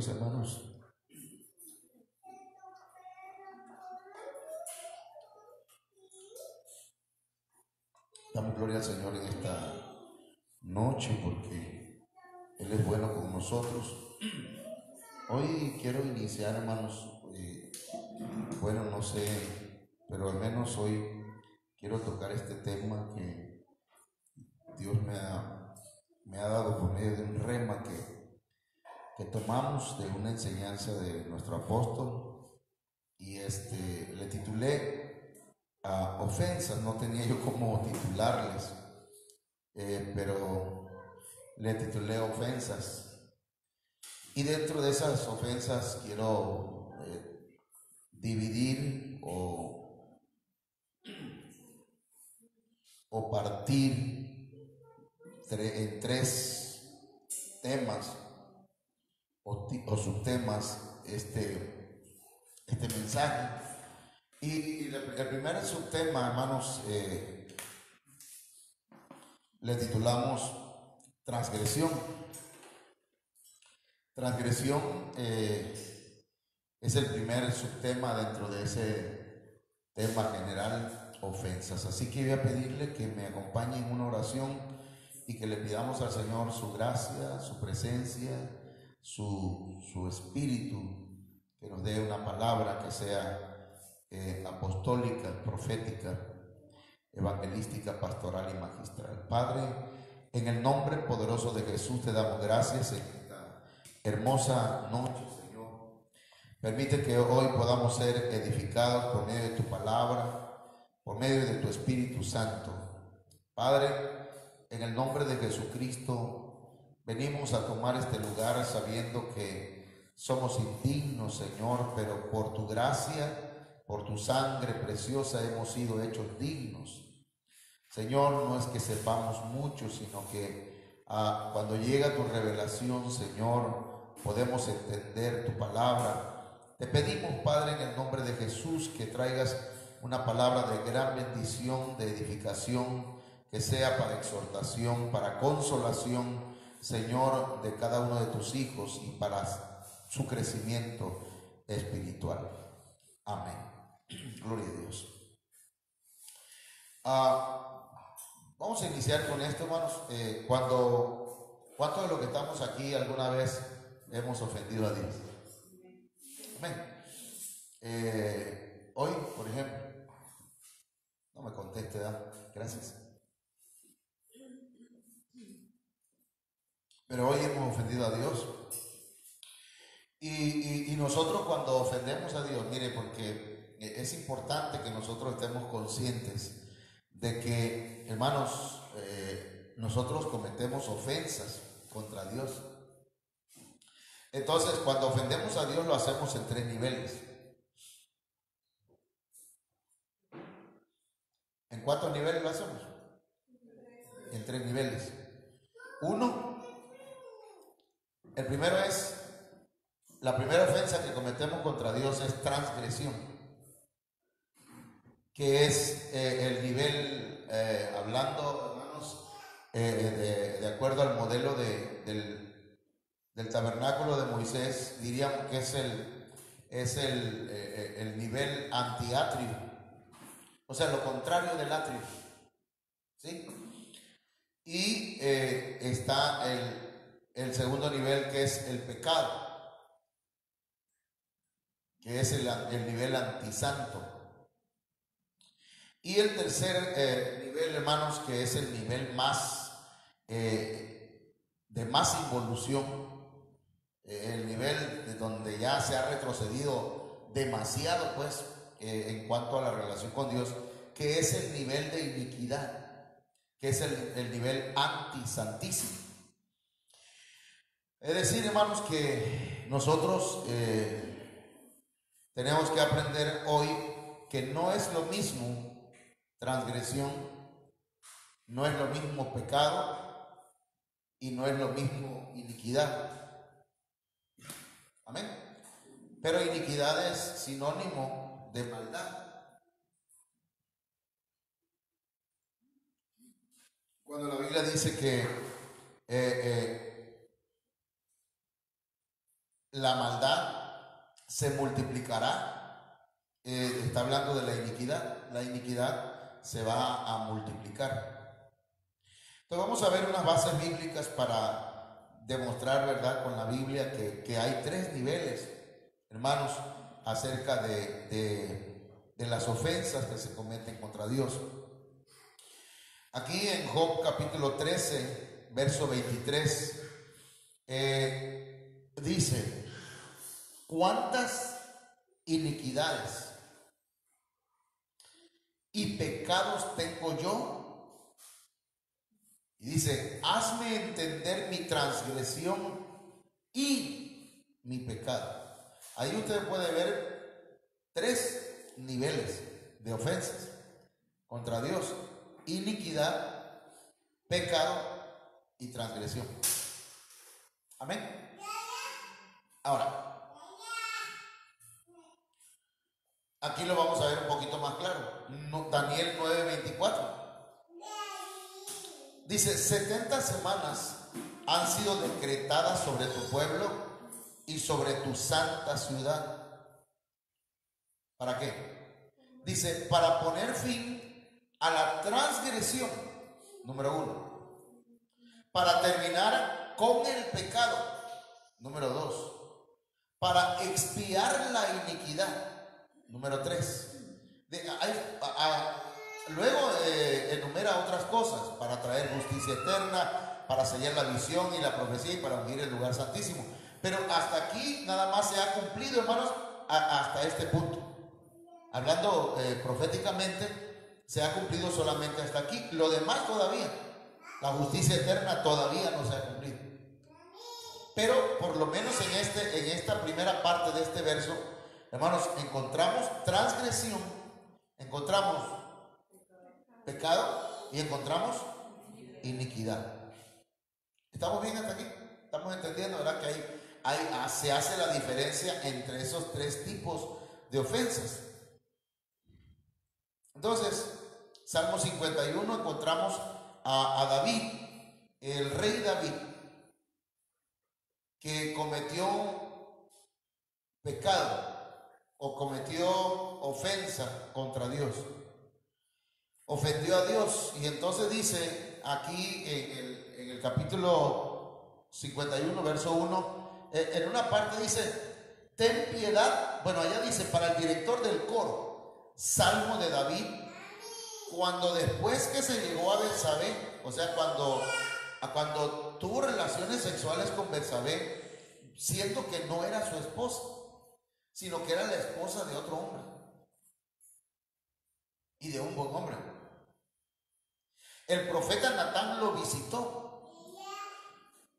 mis hermanos. Damos gloria al Señor en esta noche porque Él es bueno con nosotros. Hoy quiero iniciar, hermanos, bueno, no sé, pero al menos hoy quiero tocar este tema que Dios me ha dado por medio de un rema que tomamos de una enseñanza de nuestro apóstol, y le titulé ofensas. No tenía yo cómo titularles, pero le titulé ofensas. Y dentro de esas ofensas quiero dividir o partir en tres temas o subtemas este mensaje. Y el primer subtema, hermanos, le titulamos transgresión. Transgresión es el primer subtema dentro de ese tema general, ofensas. Así que voy a pedirle que me acompañe en una oración y que le pidamos al Señor su gracia, su presencia, su espíritu, que nos dé una palabra que sea apostólica, profética, evangelística, pastoral y magistral. Padre, en el nombre poderoso de Jesús te damos gracias en esta hermosa noche, Señor. Permite que hoy podamos ser edificados por medio de tu palabra, por medio de tu Espíritu Santo. Padre, en el nombre de Jesucristo, venimos a tomar este lugar sabiendo que somos indignos, Señor, pero por tu gracia, por tu sangre preciosa hemos sido hechos dignos. Señor, no es que sepamos mucho, sino que cuando llega tu revelación, Señor, podemos entender tu palabra. Te pedimos, Padre, en el nombre de Jesús, que traigas una palabra de gran bendición, de edificación, que sea para exhortación, para consolación, Señor, de cada uno de tus hijos y para su crecimiento espiritual. Amén. Gloria a Dios. Vamos a iniciar con esto, hermanos. ¿Cuántos de los que estamos aquí alguna vez hemos ofendido a Dios? Amén. Hoy, por ejemplo, no me conteste, ¿verdad? Gracias. Pero hoy hemos ofendido a Dios. Y nosotros cuando ofendemos a Dios, mire, porque es importante que nosotros estemos conscientes de que, hermanos, nosotros cometemos ofensas contra Dios. Entonces, cuando ofendemos a Dios lo hacemos en tres niveles. ¿En cuántos niveles lo hacemos? En tres niveles. Uno, el primero es, la primera ofensa que cometemos contra Dios es transgresión, que es el nivel, hablando, hermanos, de acuerdo al modelo del tabernáculo de Moisés, diríamos que es el nivel antiatrio, o sea, lo contrario del atrio, ¿sí? Y está el segundo nivel, que es el pecado, que es el nivel antisanto. Y el tercer nivel, hermanos, que es el nivel más de más involución, el nivel de donde ya se ha retrocedido demasiado, pues, en cuanto a la relación con Dios, que es el nivel de iniquidad, que es el nivel antisantísimo. Es decir, hermanos, que nosotros tenemos que aprender hoy que no es lo mismo transgresión, no es lo mismo pecado y no es lo mismo iniquidad. Amén. Pero iniquidad es sinónimo de maldad. Cuando la Biblia dice que la maldad se multiplicará. Está hablando de la iniquidad se va a multiplicar. Entonces vamos a ver unas bases bíblicas para demostrar, ¿verdad?, con la Biblia que hay tres niveles, hermanos, acerca de las ofensas que se cometen contra Dios. Aquí en Job capítulo 13, verso 23, dice: ¿cuántas iniquidades y pecados tengo yo? Y dice: hazme entender mi transgresión y mi pecado. Ahí usted puede ver tres niveles de ofensas contra Dios: iniquidad, pecado y transgresión. Amén. Ahora, aquí lo vamos a ver un poquito más claro. Daniel 9:24 dice: 70 semanas han sido decretadas sobre tu pueblo y sobre tu santa ciudad. ¿Para qué? Dice: para poner fin a la transgresión, número 1; para terminar con el pecado, número 2; para expiar la iniquidad, número 3. Luego enumera otras cosas: para traer justicia eterna, para sellar la visión y la profecía y para ungir el lugar santísimo. Pero hasta aquí nada más se ha cumplido, hermanos, hasta este punto. Hablando proféticamente, se ha cumplido solamente hasta aquí. Lo demás todavía, la justicia eterna todavía no se ha cumplido. Pero por lo menos en esta primera parte de este verso, hermanos, encontramos transgresión, encontramos pecado y encontramos iniquidad. ¿Estamos bien hasta aquí? ¿Estamos entendiendo, verdad, que se hace la diferencia entre esos tres tipos de ofensas? Entonces, Salmo 51 encontramos a David, el rey David, que cometió pecado o cometió ofensa contra Dios. Ofendió a Dios. Y entonces dice aquí en el capítulo 51, verso 1, en una parte dice: ten piedad. Bueno, allá dice: para el director del coro, salmo de David, cuando después que se llegó a Betsabé, o sea, cuando tuvo relaciones sexuales con Betsabé, siendo que no era su esposa, sino que era la esposa de otro hombre, y de un buen hombre. El profeta Natán lo visitó.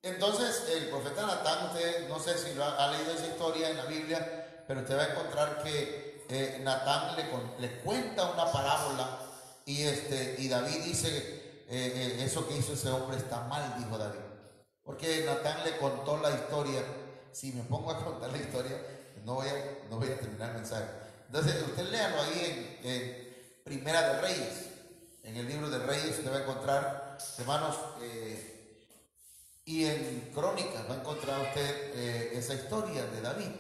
Entonces el profeta Natán, usted no sé si ha leído esa historia en la Biblia, pero usted va a encontrar que Natán le cuenta una parábola, y David dice: eso que hizo ese hombre está mal, dijo David. Porque Natán le contó la historia. Si me pongo a contar la historia, no voy a terminar el mensaje. Entonces usted léalo ahí en Primera de Reyes. En el libro de Reyes usted va a encontrar, hermanos, y en Crónicas va a encontrar usted esa historia de David.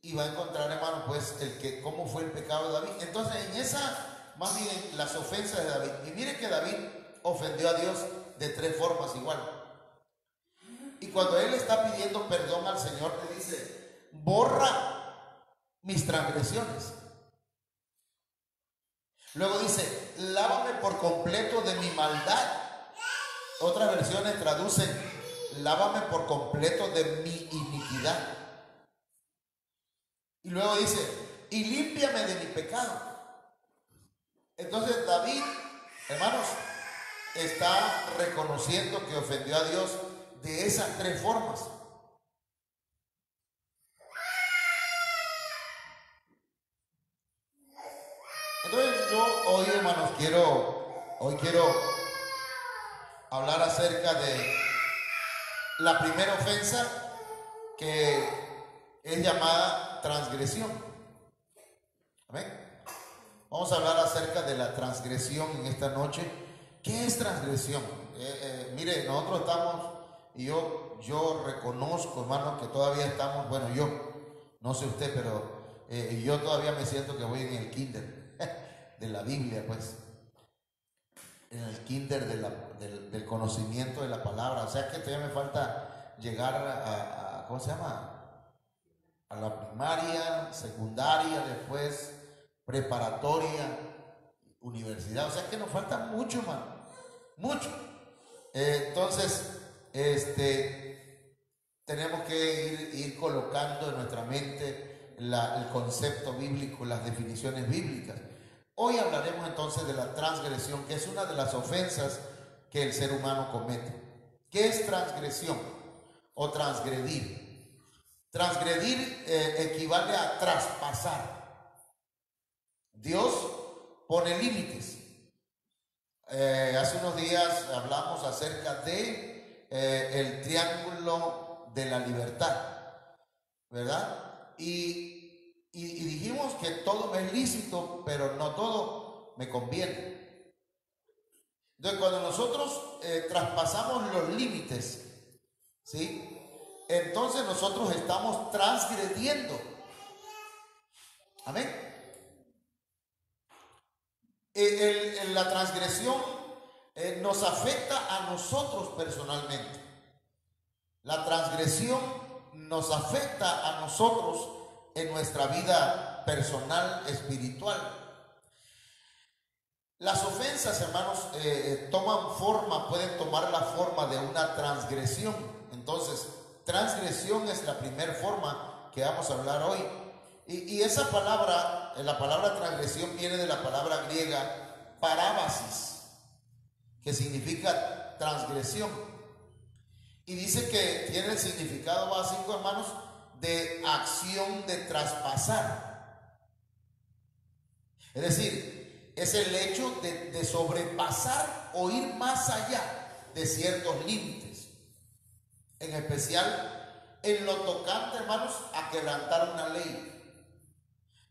Y va a encontrar, hermanos, pues cómo fue el pecado de David. Entonces en esa, más bien, las ofensas de David. Y mire que David ofendió a Dios de tres formas igual. Y cuando él está pidiendo perdón al Señor, le dice: borra mis transgresiones. Luego dice: lávame por completo de mi maldad. Otras versiones traducen: lávame por completo de mi iniquidad. Y luego dice: y límpiame de mi pecado. Entonces David, hermanos, está reconociendo que ofendió a Dios de esas tres formas. Entonces yo hoy, hermanos, quiero hablar acerca de la primera ofensa, que es llamada transgresión. Amén. Vamos a hablar acerca de la transgresión en esta noche. ¿Qué es transgresión? Mire, nosotros estamos, y yo yo reconozco, hermano, que todavía estamos, bueno, yo, no sé usted, pero yo todavía me siento que voy en el kinder de la Biblia, pues, en el kinder del conocimiento de la palabra. O sea que todavía me falta llegar a ¿cómo se llama? A la primaria, secundaria, después preparatoria, universidad. O sea que nos falta mucho, hermano, mucho. Entonces, tenemos que ir colocando en nuestra mente el concepto bíblico, las definiciones bíblicas. Hoy hablaremos entonces de la transgresión, que es una de las ofensas que el ser humano comete. ¿Qué es transgresión o transgredir? Transgredir equivale a traspasar. Dios pone límites. Hace unos días hablamos acerca de el triángulo de la libertad, ¿verdad? Y dijimos que todo me es lícito, pero no todo me conviene. Entonces, cuando nosotros traspasamos los límites, ¿sí? Entonces nosotros estamos transgrediendo. Amén. La transgresión nos afecta a nosotros personalmente. La transgresión nos afecta a nosotros en nuestra vida personal, espiritual. Las ofensas, hermanos, pueden tomar la forma de una transgresión. Entonces, transgresión es la primera forma que vamos a hablar hoy. Y esa palabra, la palabra transgresión viene de la palabra griega parábasis, que significa transgresión. Y dice que tiene el significado básico, hermanos, de acción de traspasar. Es decir, es el hecho de sobrepasar o ir más allá de ciertos límites. En especial en lo tocante, hermanos, a quebrantar una ley.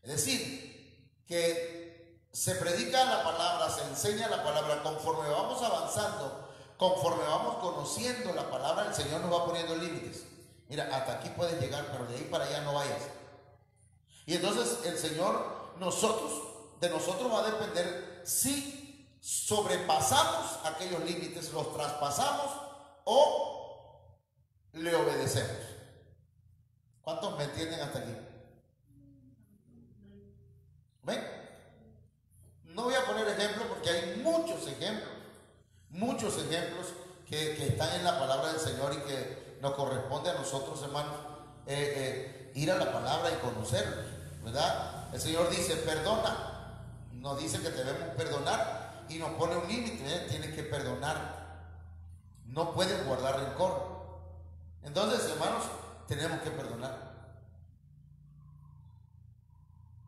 Es decir, que se predica la palabra, se enseña la palabra, conforme vamos avanzando, conforme vamos conociendo la palabra, el Señor nos va poniendo límites. Mira, hasta aquí puedes llegar, pero de ahí para allá no vayas. Y entonces el Señor, de nosotros va a depender si sobrepasamos aquellos límites, los traspasamos o le obedecemos. ¿Cuántos me entienden hasta aquí? ¿Ven? No voy a poner ejemplos porque hay muchos ejemplos que están en la palabra del Señor y que nos corresponde a nosotros, hermanos, ir a la palabra y conocerlos, ¿verdad? El Señor dice, perdona, nos dice que debemos perdonar y nos pone un límite, tienes que perdonar, no puedes guardar rencor. Entonces, hermanos, tenemos que perdonar.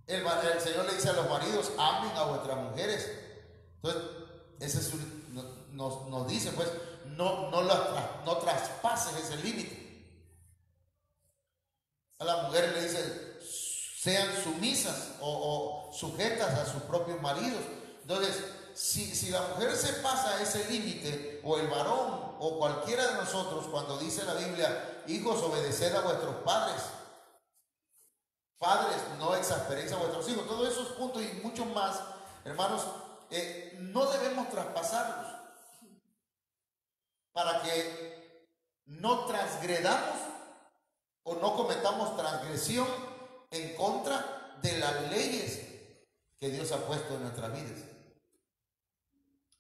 El Señor le dice a los maridos, amen a vuestras mujeres. Entonces, ese nos dice, pues, no traspases ese límite. A las mujeres le dice, sean sumisas o sujetas a sus propios maridos. Entonces, si la mujer se pasa ese límite, o el varón, o cualquiera de nosotros, cuando dice la Biblia, hijos, obedeced a vuestros padres. Padres, no exasperéis a vuestros hijos. Todos esos puntos y muchos más, hermanos, no debemos traspasarlos para que no transgredamos o no cometamos transgresión en contra de las leyes que Dios ha puesto en nuestras vidas.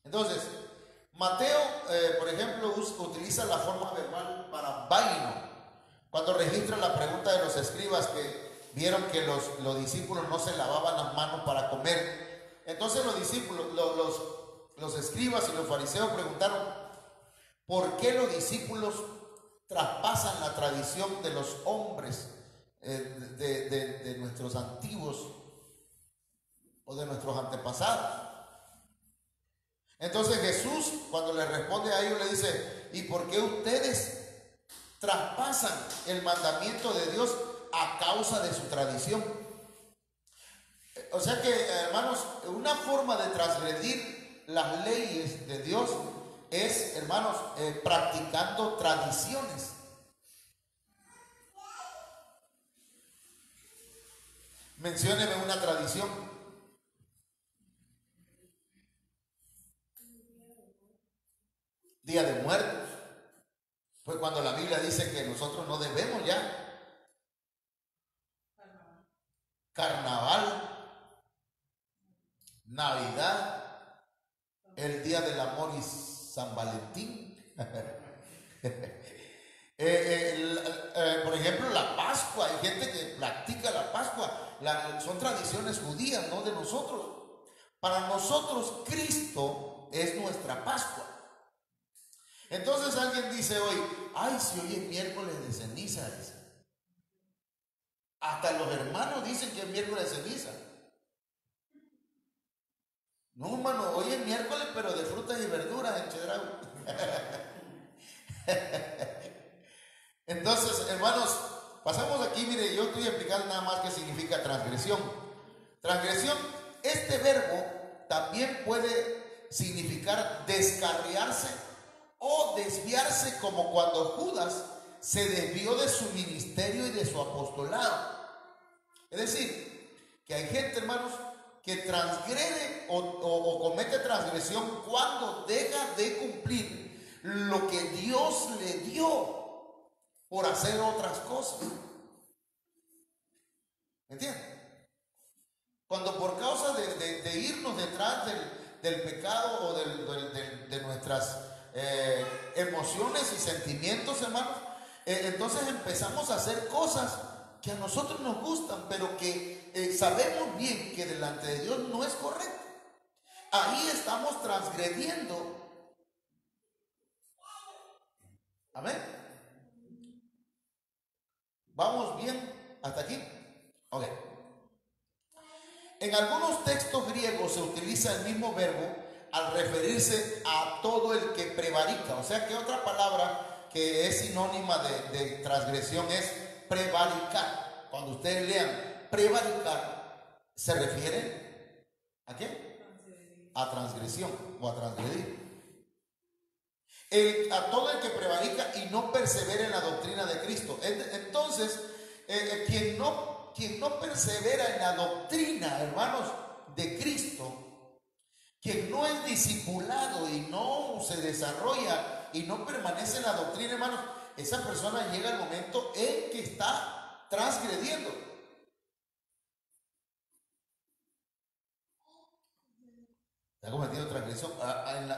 Entonces, Mateo, por ejemplo, utiliza la forma verbal para vaino, cuando registra la pregunta de los escribas que vieron que los discípulos no se lavaban las manos para comer. Entonces los discípulos, los escribas y los fariseos preguntaron, ¿por qué los discípulos traspasan la tradición de los hombres de nuestros antiguos o de nuestros antepasados? Entonces Jesús, cuando le responde a ellos, le dice, ¿y por qué ustedes traspasan el mandamiento de Dios a causa de su tradición? O sea que, hermanos, una forma de transgredir las leyes de Dios es, hermanos, practicando tradiciones. Mencióneme una tradición. Día de Muertos. Pues cuando la Biblia dice que nosotros no debemos ya. Carnaval, Navidad, el Día del Amor y San Valentín. Por ejemplo, la Pascua. Hay gente que practica la Pascua. Son tradiciones judías, no de nosotros. Para nosotros Cristo es nuestra Pascua. Entonces alguien dice hoy, ay, si hoy es miércoles de ceniza. Hasta los hermanos dicen que es miércoles de ceniza. No, hermano, hoy es miércoles, pero de frutas y verduras en Chedraui. Entonces, hermanos, pasamos aquí. Mire, yo estoy explicando nada más qué significa transgresión. Transgresión, este verbo también puede significar descarriarse o desviarse, como cuando Judas se desvió de su ministerio y de su apostolado. Es decir, que hay gente, hermanos, que transgrede o comete transgresión cuando deja de cumplir lo que Dios le dio por hacer otras cosas. ¿Me entienden? Cuando por causa de irnos detrás del pecado o de nuestras emociones y sentimientos, hermanos, entonces empezamos a hacer cosas que a nosotros nos gustan, pero que sabemos bien que delante de Dios no es correcto. Ahí estamos transgrediendo. Amén. ¿Vamos bien hasta aquí? Ok. En algunos textos griegos se utiliza el mismo verbo al referirse a todo el que prevarica. O sea que otra palabra que es sinónima de transgresión es prevaricar. Cuando ustedes lean prevaricar, ¿se refiere a qué? A transgresión o a transgredir. A todo el que prevarica y no persevera en la doctrina de Cristo. Entonces, quien no persevera en la doctrina, hermanos, de Cristo, quien no es discipulado y no se desarrolla y no permanece en la doctrina, hermanos, esa persona llega al momento en que está transgrediendo. Está cometiendo transgresión.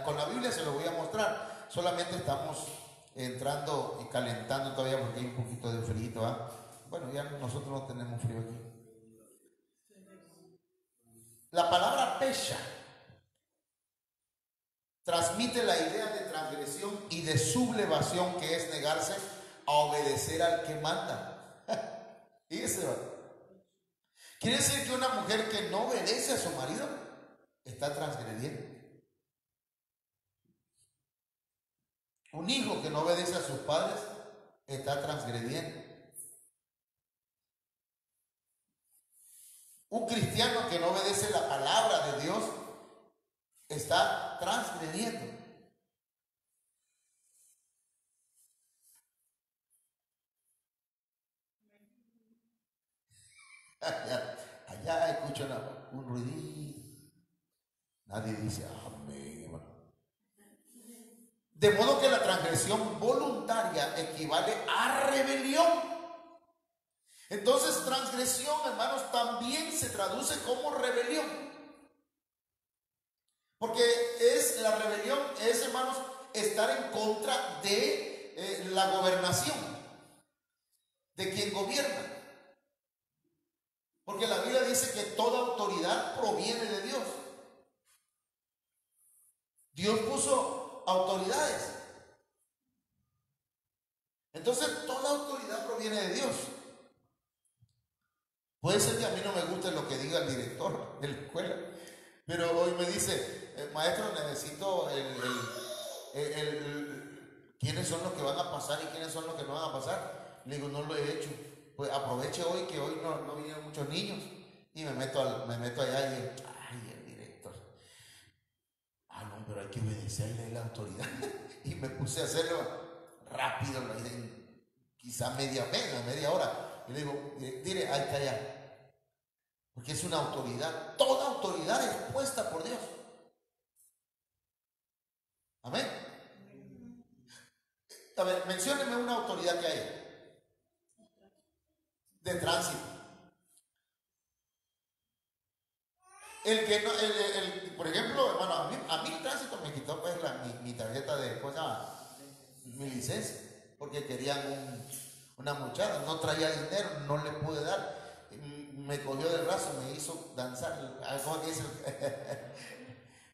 Con la Biblia se lo voy a mostrar. Solamente estamos entrando y calentando todavía porque hay un poquito de frío, ¿ah? Bueno, ya nosotros no tenemos frío aquí. La palabra pesha transmite la idea de transgresión y de sublevación, que es negarse a obedecer al que manda. Fíjese, quiere decir que una mujer que no obedece a su marido está transgrediendo. Un hijo que no obedece a sus padres está transgrediendo. Un cristiano que no obedece la palabra de Dios está transgrediendo. Allá escucho un ruidito. Nadie dice amén, hermano. De modo que la transgresión voluntaria equivale a rebelión. Entonces, transgresión, hermanos, también se traduce como rebelión. Porque la rebelión es, hermanos, estar en contra de la gobernación, de quien gobierna. Porque la Biblia dice que toda autoridad proviene de Dios. Dios puso autoridades. Entonces, toda autoridad proviene de Dios. Puede ser que a mí no me guste lo que diga el director de la escuela, pero hoy me dice, maestro, necesito quiénes son los que van a pasar y quiénes son los que no van a pasar. Le digo, no lo he hecho. Pues aproveche hoy que hoy no vienen muchos niños y me meto allá y digo, ay, el director. No, pero hay que obedecerle a la autoridad. Y me puse a hacerlo rápido, lo hice en quizá media hora. Y le digo, dile, ahí está ya. Porque es una autoridad. Toda autoridad es puesta por Dios. Amén. A ver, mencióneme una autoridad que hay de tránsito. El que no, por ejemplo, hermano, a mí el tránsito me quitó pues mi tarjeta de cosa, mi licencia, porque querían una muchacha, no traía dinero, no le pude dar, me cogió del brazo, me hizo danzar, ¿cómo que dice?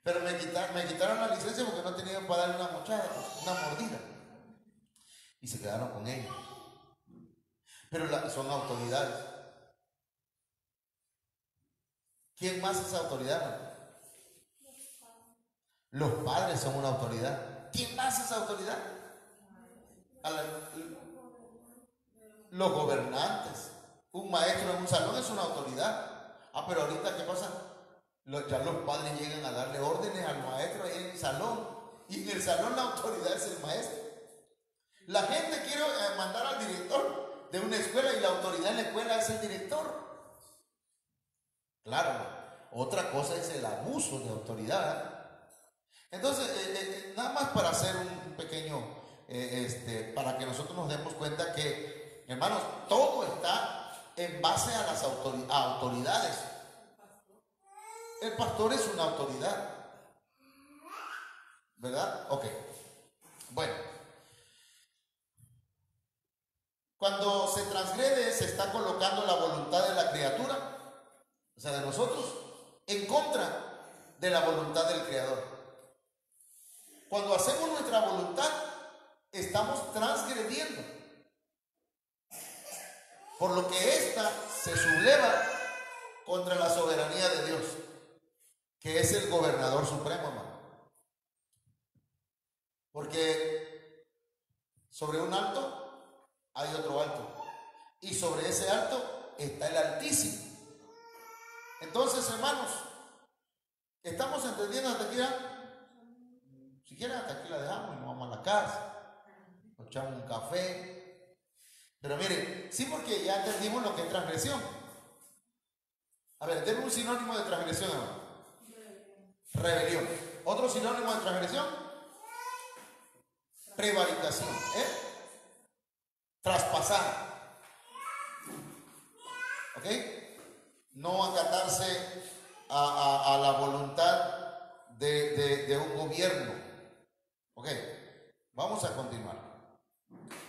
Pero me quitaron la licencia porque no tenía para darle una muchacha, una mordida, y se quedaron con ella. Pero son autoridades. ¿Quién más es autoridad? Los padres son una autoridad. ¿Quién más es autoridad? Los gobernantes. Un maestro en un salón es una autoridad. Pero ahorita, ¿qué pasa? Ya los padres llegan a darle órdenes al maestro ahí en el salón. Y en el salón la autoridad es el maestro. La gente quiere mandar al director de una escuela y la autoridad en la escuela es el director. Claro, otra cosa es el abuso de autoridad. Entonces, nada más para hacer un pequeño, para que nosotros nos demos cuenta que, hermanos, todo está en base a las autoridades. El pastor es una autoridad, ¿verdad? Ok. Bueno, cuando se transgrede, se está colocando la voluntad de la criatura, o sea, de nosotros, en contra de la voluntad del Creador. Cuando hacemos nuestra voluntad, estamos transgrediendo, por lo que ésta se subleva contra la soberanía de Dios, que es el gobernador supremo, hermano. Porque sobre un alto hay otro alto, y sobre ese alto está el Altísimo. Entonces, hermanos, ¿estamos entendiendo hasta aquí? Si quieren, hasta aquí la dejamos y nos vamos a la casa, nos echamos un café. Pero mire, sí, porque ya entendimos lo que es transgresión. A ver, denme un sinónimo de transgresión, hermano. Rebelión. Otro sinónimo de transgresión, prevaricación, traspasar. ¿Ok? No acatarse a la voluntad de un gobierno. Ok, vamos a continuar.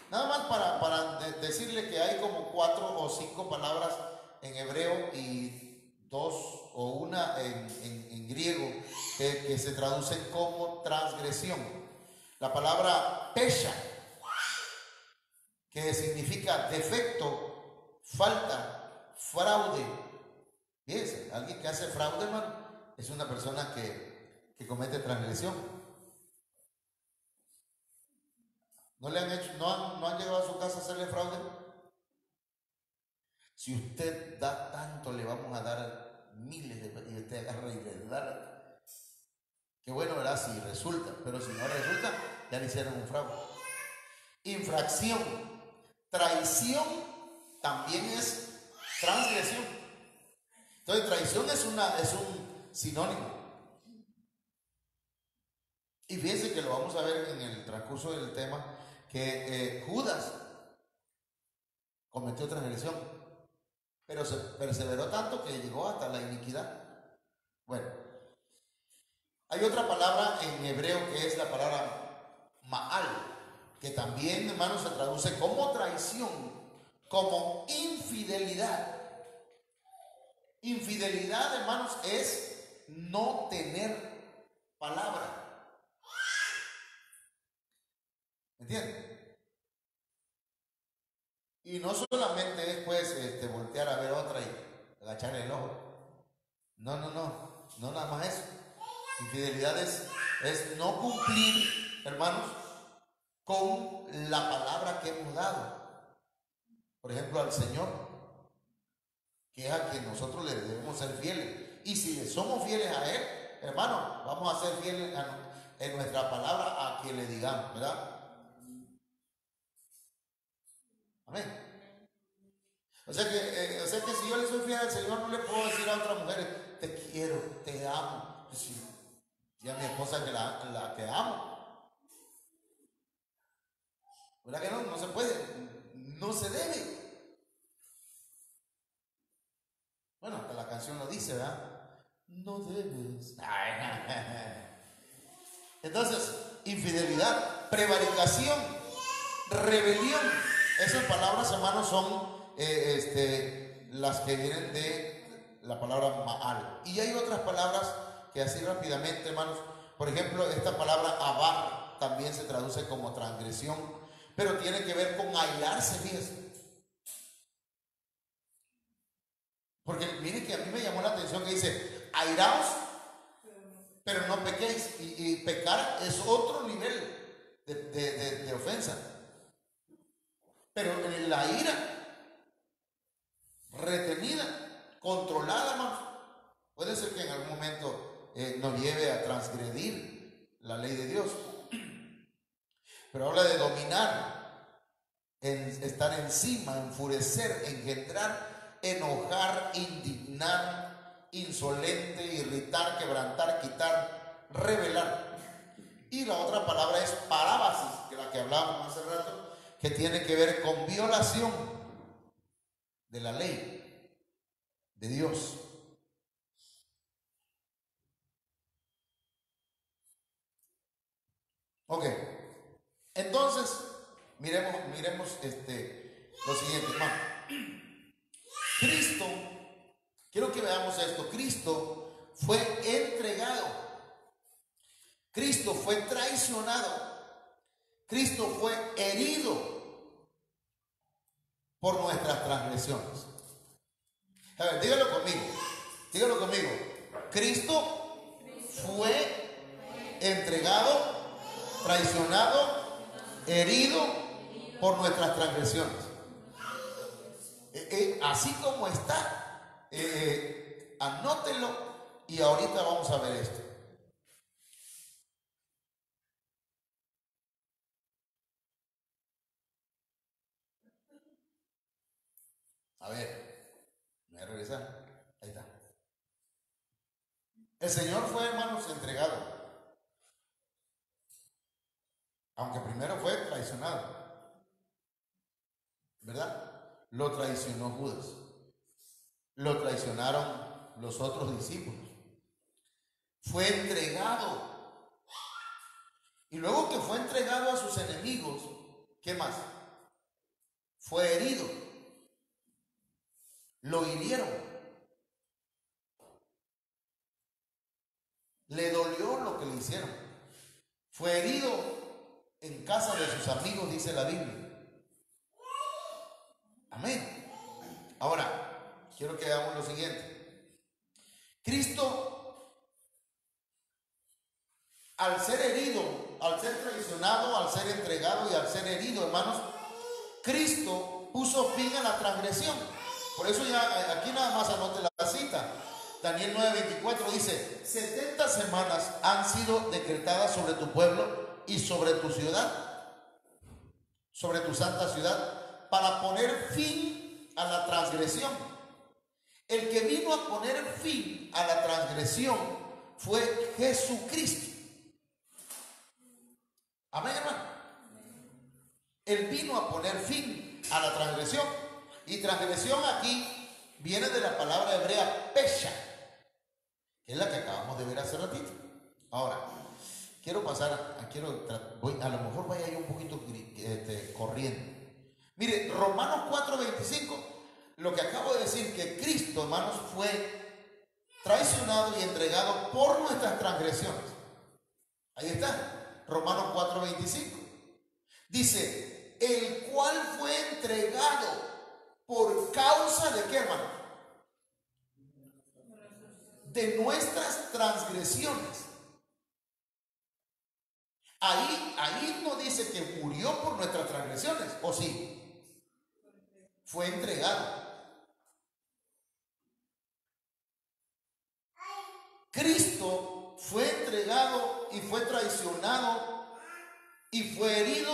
Nada más para decirle que hay como 4 o 5 palabras en hebreo y 2 o una en griego que se traducen como transgresión. La palabra pesha, que significa defecto, falta, fraude. Fíjense, alguien que hace fraude, hermano, es una persona que comete transgresión. ¿No le han hecho, no han llegado a su casa a hacerle fraude? Si usted da tanto, le vamos a dar miles y usted agarra y le da. Qué bueno, ¿verdad? Si resulta, pero si no resulta, ya le hicieron un fraude. Infracción, traición también es transgresión. Entonces, traición es un sinónimo. Y fíjense que lo vamos a ver en el transcurso del tema, que Judas cometió transgresión, pero se perseveró tanto que llegó hasta la iniquidad. Bueno, hay otra palabra en hebreo que es la palabra ma'al, que también, hermanos, se traduce como traición, como infidelidad. Infidelidad, hermanos, es no tener palabra. ¿Entienden? Y no solamente es pues voltear a ver otra y agacharle el ojo. No nada más eso. Infidelidad es no cumplir, hermanos, con la palabra que hemos dado. Por ejemplo, al Señor, que es a quien nosotros le debemos ser fieles. Y si le somos fieles a Él, hermano, vamos a ser fieles en nuestra palabra a quien le digamos, ¿verdad? Amén. O sea que si yo le soy fiel al Señor, no le puedo decir a otras mujeres, te quiero, te amo. Pues si a mi esposa que la que amo. ¿Verdad que no? No se puede, no se debe. Bueno, hasta la canción lo dice, ¿verdad? No debes. Entonces, infidelidad, prevaricación, rebelión. Esas palabras, hermanos, son las que vienen de la palabra Maal. Y hay otras palabras que así rápidamente, hermanos. Por ejemplo, esta palabra abar también se traduce como transgresión, pero tiene que ver con airarse, fíjense. Porque mire que a mí me llamó la atención que dice, airaos, pero no pequéis. Y pecar es otro nivel de ofensa. Pero en la ira retenida, controlada, hermanos, puede ser que en algún momento nos lleve a transgredir la ley de Dios. Pero habla de dominar, estar encima, enfurecer, engendrar, enojar, indignar, insolente, irritar, quebrantar, quitar, revelar. Y la otra palabra es parábasis, que la que hablábamos hace rato, que tiene que ver con violación de la ley de Dios. Ok, entonces miremos lo siguiente, hermano. Cristo, quiero que veamos esto. Cristo fue entregado, Cristo fue traicionado, Cristo fue herido por nuestras transgresiones. A ver, dígalo conmigo. Cristo fue entregado, traicionado, herido por nuestras transgresiones. Así como está, anótenlo y ahorita vamos a ver esto. A ver, me voy a regresar. Ahí está. El Señor fue, hermanos, entregado, aunque primero fue traicionado, ¿verdad? Lo traicionó Judas, lo traicionaron los otros discípulos, fue entregado, y luego que fue entregado a sus enemigos, ¿qué más? Fue herido, lo hirieron, le dolió lo que le hicieron, fue herido en casa de sus amigos, dice la Biblia. Amén. Ahora, quiero que hagamos lo siguiente. Cristo, al ser herido, al ser traicionado, al ser entregado y al ser herido, hermanos, Cristo puso fin a la transgresión. Por eso ya aquí nada más anote la cita. Daniel 9:24 dice: 70 semanas han sido decretadas sobre tu pueblo y sobre tu ciudad, sobre tu santa ciudad, para poner fin a la transgresión. El que vino a poner fin a la transgresión fue Jesucristo. Amén, hermano. Él vino a poner fin a la transgresión. Y transgresión aquí viene de la palabra hebrea pesha, que es la que acabamos de ver hace ratito. Ahora, quiero pasar, a lo mejor vaya yo un poquito corriendo. Mire, Romanos 4:25, lo que acabo de decir, que Cristo, hermanos, fue traicionado y entregado por nuestras transgresiones. Ahí está, Romanos 4:25. Dice, el cual fue entregado por causa de qué, hermano? De nuestras transgresiones. Ahí no dice que murió por nuestras transgresiones, ¿o sí? Fue entregado. Cristo fue entregado y fue traicionado y fue herido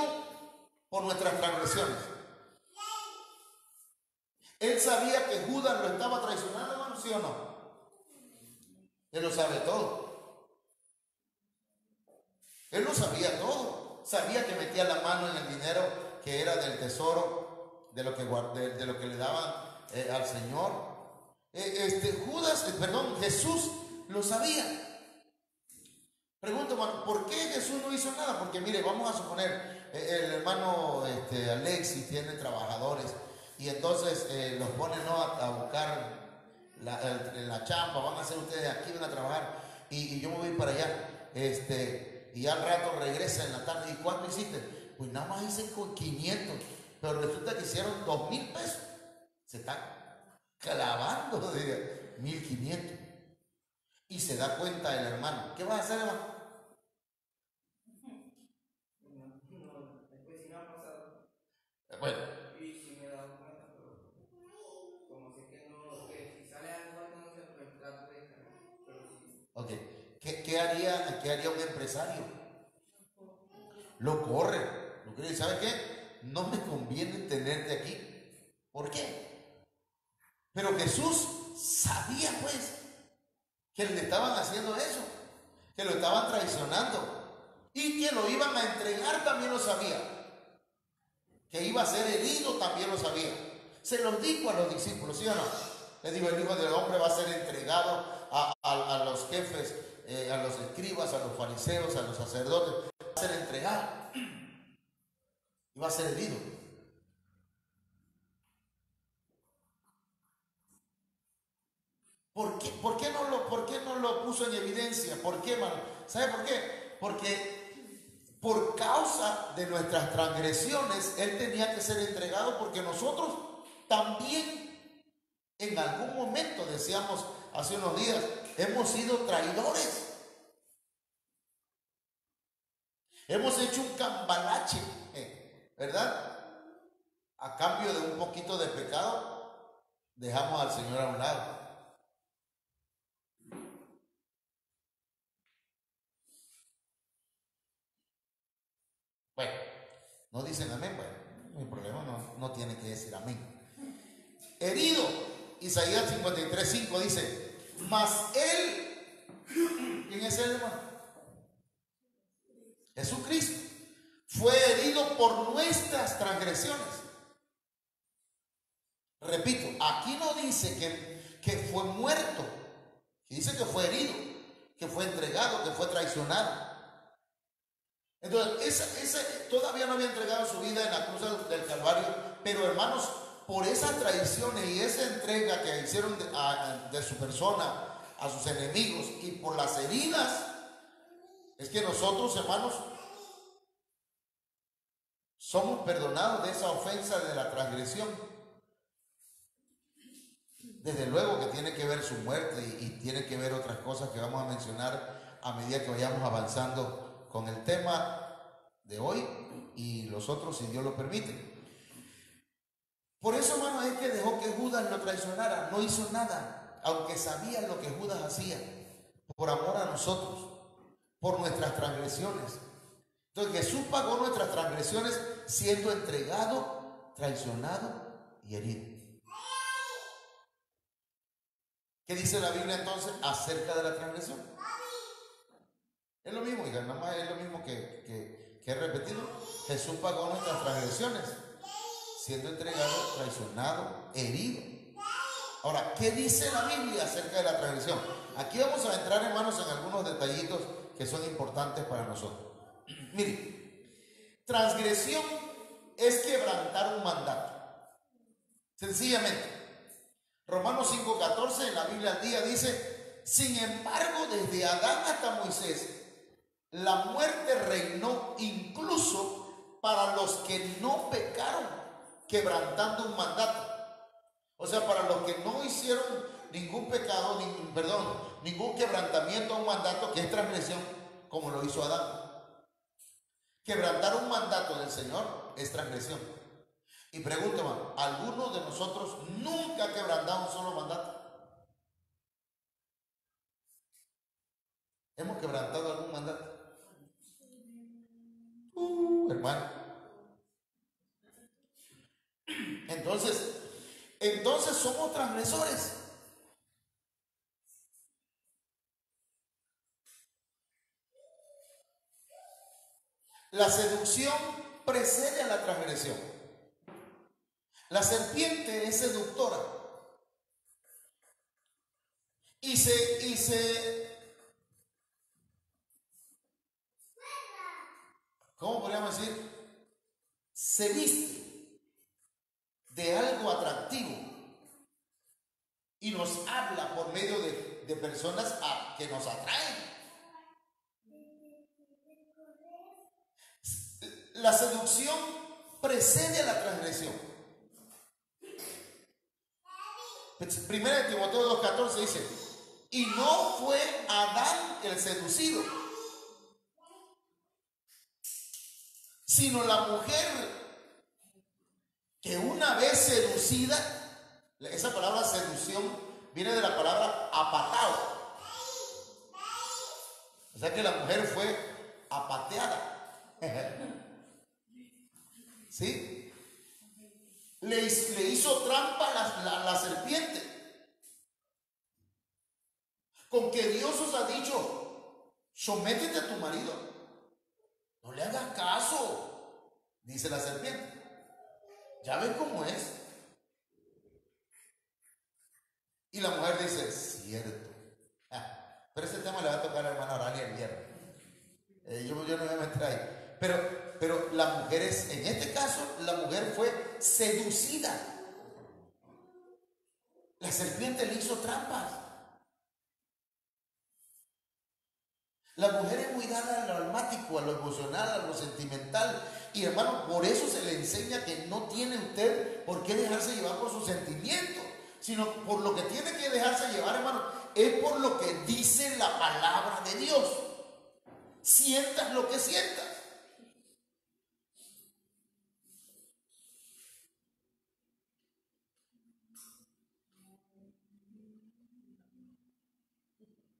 por nuestras transgresiones. Él sabía que Judas lo estaba traicionando, hermano, ¿sí o no? Él lo sabe todo. Él lo sabía todo. Sabía que metía la mano en el dinero que era del tesoro, de lo que le daban al Señor. Jesús lo sabía. Pregunto, hermano, ¿por qué Jesús no hizo nada? Porque mire, vamos a suponer, el hermano Alexis tiene trabajadores y entonces los pone, ¿no?, a buscar en la chamba. Van a hacer ustedes aquí, van a trabajar y yo me voy para allá, y al rato regresa en la tarde. ¿Y cuánto hiciste? Pues nada más hice con 500, pero resulta que hicieron 2,000 pesos. Se está clavando de 1,500 y se da cuenta el hermano. ¿Qué vas a hacer, hermano? Bueno, y si me he dado cuenta, pero como sé que no, que si sale algo, no sé, pues trato de cargar, pero sí. Ok, ¿qué haría un empresario? Lo corre, lo que ¿sabe qué? No me conviene tenerte aquí. ¿Por qué? Pero Jesús sabía, pues, que le estaban haciendo eso, que lo estaban traicionando y que lo iban a entregar, también lo sabía. Que iba a ser herido, también lo sabía. Se los dijo a los discípulos, ¿sí o no? Les digo, el Hijo del Hombre va a ser entregado a los jefes, a los escribas, a los fariseos, a los sacerdotes. Va a ser entregado y va a ser herido. ¿Por qué no lo puso en evidencia? ¿Por qué, hermano? ¿Sabe por qué? Porque por causa de nuestras transgresiones Él tenía que ser entregado, porque nosotros también en algún momento, decíamos hace unos días, hemos sido traidores. Hemos hecho un cambalache, ¿verdad? A cambio de un poquito de pecado, dejamos al Señor a un lado. Bueno, no dicen amén, bueno, mi problema no tiene que decir amén. Herido, Isaías 53:5 dice, mas Él, ¿quién es Él, hermano? Jesucristo, fue herido por nuestras transgresiones. Repito, aquí no dice que fue muerto, dice que fue herido, que fue entregado, que fue traicionado. Entonces, ese todavía no había entregado su vida en la cruz del Calvario, pero hermanos, por esas traiciones y esa entrega que hicieron de su persona a sus enemigos y por las heridas, es que nosotros, hermanos, somos perdonados de esa ofensa de la transgresión. Desde luego que tiene que ver su muerte y tiene que ver otras cosas que vamos a mencionar a medida que vayamos avanzando con el tema de hoy y los otros, si Dios lo permite. Por eso, hermano, es que dejó que Judas lo traicionara. No hizo nada, aunque sabía lo que Judas hacía, por amor a nosotros, por nuestras transgresiones. Entonces Jesús pagó nuestras transgresiones siendo entregado, traicionado y herido. ¿Qué dice la Biblia entonces acerca de la transgresión? Es lo mismo, nada más es lo mismo que he repetido. Jesús pagó nuestras transgresiones siendo entregado, traicionado, herido. Ahora, ¿qué dice la Biblia acerca de la transgresión? Aquí vamos a entrar, hermanos, en algunos detallitos que son importantes para nosotros. Mire, transgresión es quebrantar un mandato. Sencillamente. Romanos 5:14 en la Biblia al día dice, sin embargo, desde Adán hasta Moisés, la muerte reinó incluso para los que no pecaron, quebrantando un mandato. O sea, para los que no hicieron ningún pecado, ningún quebrantamiento a un mandato, que es transgresión, como lo hizo Adán. Quebrantar un mandato del Señor es transgresión. Y pregunto, hermano, ¿alguno de nosotros nunca ha quebrantado un solo mandato? ¿Hemos quebrantado algún mandato? Hermano. Entonces, entonces somos transgresores. La seducción precede a la transgresión. La serpiente es seductora y ¿cómo podríamos decir? Se viste de algo atractivo y nos habla por medio de personas que nos atraen. La seducción precede a la transgresión. Primera de Timoteo 2:14 dice: y no fue Adán el seducido, sino la mujer que una vez seducida. Esa palabra seducción viene de la palabra apatado. O sea que la mujer fue apateada. ¿Sí? Le hizo trampa la serpiente. Con que Dios os ha dicho: sométete a tu marido, no le hagas caso, dice la serpiente. ¿Ya ven cómo es? Y la mujer dice: cierto. Pero ese tema le va a tocar a la hermana Oralia el viernes. Yo no me voy a meter ahí. Pero la mujer en este caso, la mujer fue seducida. La serpiente le hizo trampas. La mujer es muy dada a lo almático, a lo emocional, a lo sentimental. Y hermano, por eso se le enseña que no tiene usted por qué dejarse llevar por sus sentimientos, sino por lo que tiene que dejarse llevar, hermano, es por lo que dice la palabra de Dios. Sientas lo que sientas.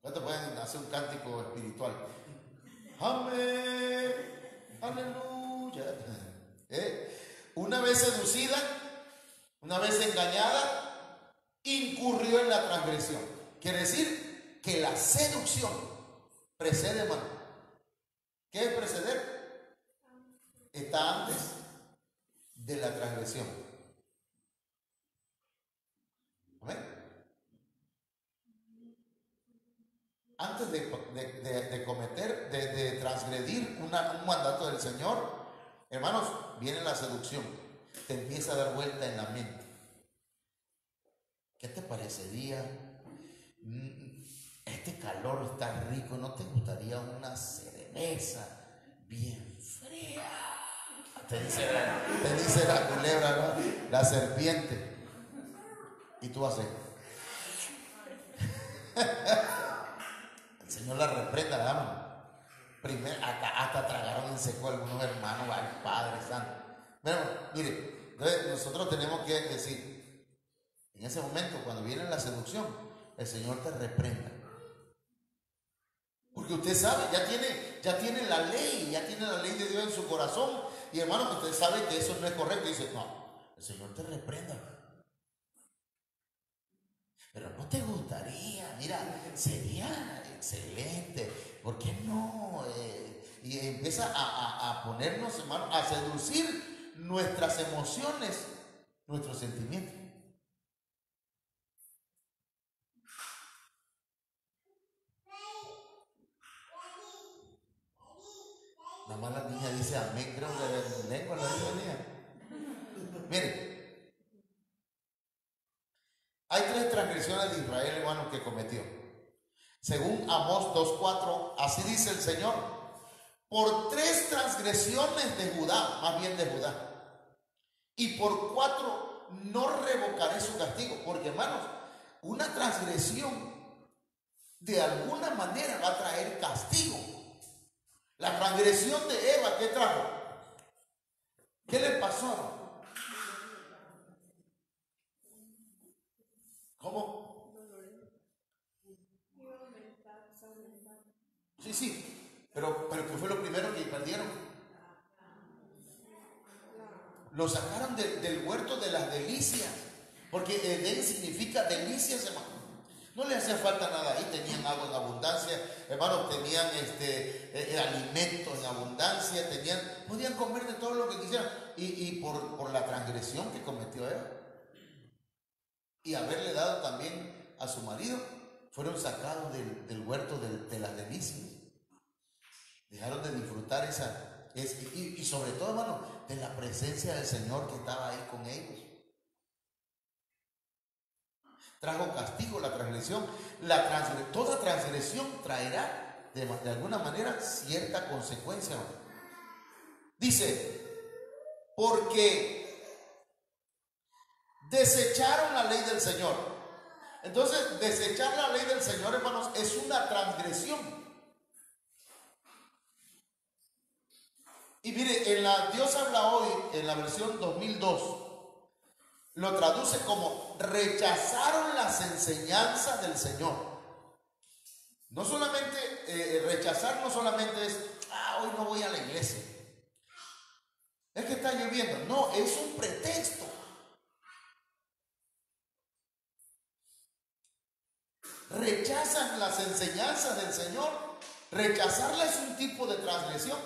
¿Cuántos pueden hacer un cántico espiritual? Amén, aleluya. Una vez seducida, una vez engañada, incurrió en la transgresión. Quiere decir que la seducción precede, hermano. ¿Qué es preceder? Está antes de la transgresión. Amén. Antes de cometer, de transgredir un mandato del Señor, hermanos, viene la seducción. Te empieza a dar vuelta en la mente. ¿Qué te parecería? Este calor está rico, ¿no te gustaría una cerveza bien fría? Te dice la culebra, ¿no? La serpiente. Y tú haces. El Señor la reprenda, dama. Primero, hasta tragaron en seco algunos hermanos, al Padre Santo. Bueno, mire, entonces nosotros tenemos que decir, en ese momento, cuando viene la seducción, el Señor te reprenda. Porque usted sabe, ya tiene la ley de Dios en su corazón. Y hermano, usted sabe que eso no es correcto. Y dice: no, el Señor te reprenda. Pero no te gustaría, mira, sería excelente. ¿Por qué no? Y empieza a ponernos, hermano, a seducir nuestras emociones, nuestros sentimientos. Nada más la niña dice amén, creo que en lengua la niña. Mire, hay 3 transgresiones de Israel, hermano, que cometió. Según Amós 2:4, así dice el Señor: por 3 transgresiones de Judá, más bien de Judá, y por 4 no revocaré su castigo. Porque, hermanos, una transgresión de alguna manera va a traer castigo. La transgresión de Eva, ¿qué trajo? ¿Qué le pasó? ¿Cómo? Sí, pero ¿qué fue lo primero que perdieron? Lo sacaron del huerto de las delicias. Porque Edén significa delicias, hermano. No le hacía falta nada ahí, tenían agua en abundancia, hermanos, tenían alimento en abundancia, podían comer de todo lo que quisieran. Y por la transgresión que cometió Eva y haberle dado también a su marido, fueron sacados del huerto de las delicias. Dejaron de disfrutar y sobre todo, hermano, de la presencia del Señor que estaba ahí con ellos. Trajo castigo la transgresión. Toda transgresión traerá de alguna manera cierta consecuencia. Dice, porque desecharon la ley del Señor. Entonces, desechar la ley del Señor, hermanos, es una transgresión. Y mire, Dios habla hoy en la versión 2002. Lo traduce como rechazaron las enseñanzas del Señor. No solamente rechazar, no solamente es hoy no voy a la iglesia, es que está lloviendo. No, es un pretexto. Rechazan las enseñanzas del Señor. Rechazarla es un tipo de transgresión.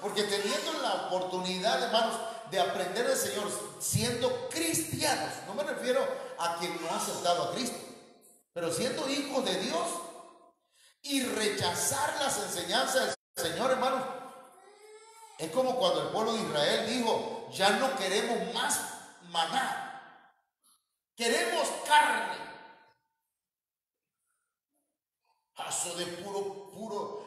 Porque teniendo la oportunidad, hermanos, de aprender del Señor siendo cristianos, no me refiero a quien no ha aceptado a Cristo, pero siendo hijos de Dios, y rechazar las enseñanzas del Señor, hermanos, es como cuando el pueblo de Israel dijo: ya no queremos más maná, queremos carne. Paso de puro,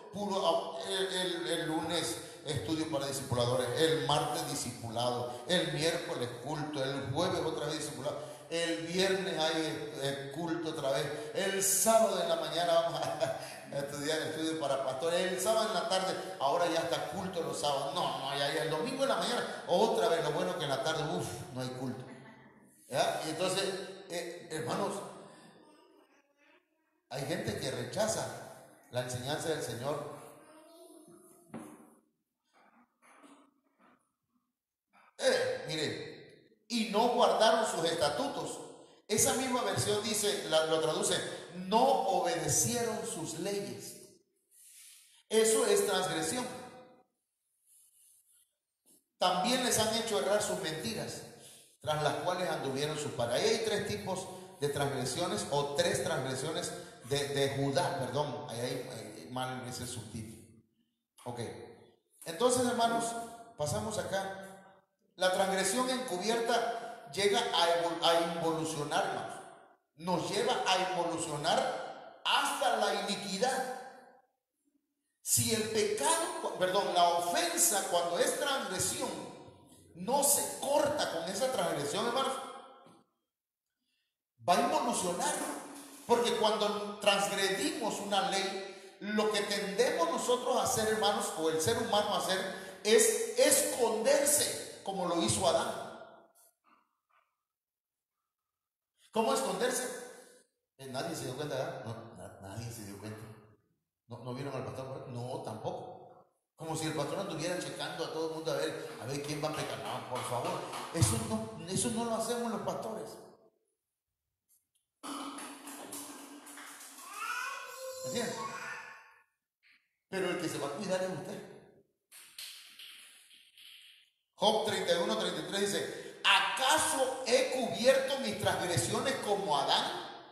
el lunes estudio para discipuladores, el martes discipulado, el miércoles culto, el jueves otra vez discipulado, el viernes hay culto otra vez, el sábado en la mañana vamos a estudiar estudio para pastores, el sábado en la tarde, ahora ya está culto los sábados, no, ya el domingo en la mañana, otra vez. Lo bueno que en la tarde, no hay culto. ¿Ya? Y entonces, hermanos, hay gente que rechaza la enseñanza del Señor. Mire, y no guardaron sus estatutos. Esa misma versión dice, lo traduce, no obedecieron sus leyes. Eso es transgresión. También les han hecho errar sus mentiras, tras las cuales anduvieron sus padres. Ahí hay tres tipos de transgresiones, o tres transgresiones de Judá, perdón. Ahí hay mal ese subtítulo. Ok. Entonces, hermanos, pasamos acá. La transgresión encubierta llega a involucionar, hermanos. Nos lleva a involucionar hasta la iniquidad. Si el pecado, la ofensa, cuando es transgresión, no se corta con esa transgresión, hermanos, va a involucionar. Porque cuando transgredimos una ley, lo que tendemos nosotros a hacer, hermanos, o el ser humano a hacer, es esconderse, como lo hizo Adán. ¿Cómo esconderse? Nadie se dio cuenta, ¿verdad? No, nadie se dio cuenta. ¿No vieron al pastor? No, tampoco. Como si el pastor anduviera checando a todo el mundo a ver quién va a pecar. No, por favor. Eso no lo hacemos los pastores. ¿Entiendes? Pero el que se va a cuidar es usted. Job 31:33 dice: ¿acaso he cubierto mis transgresiones como Adán?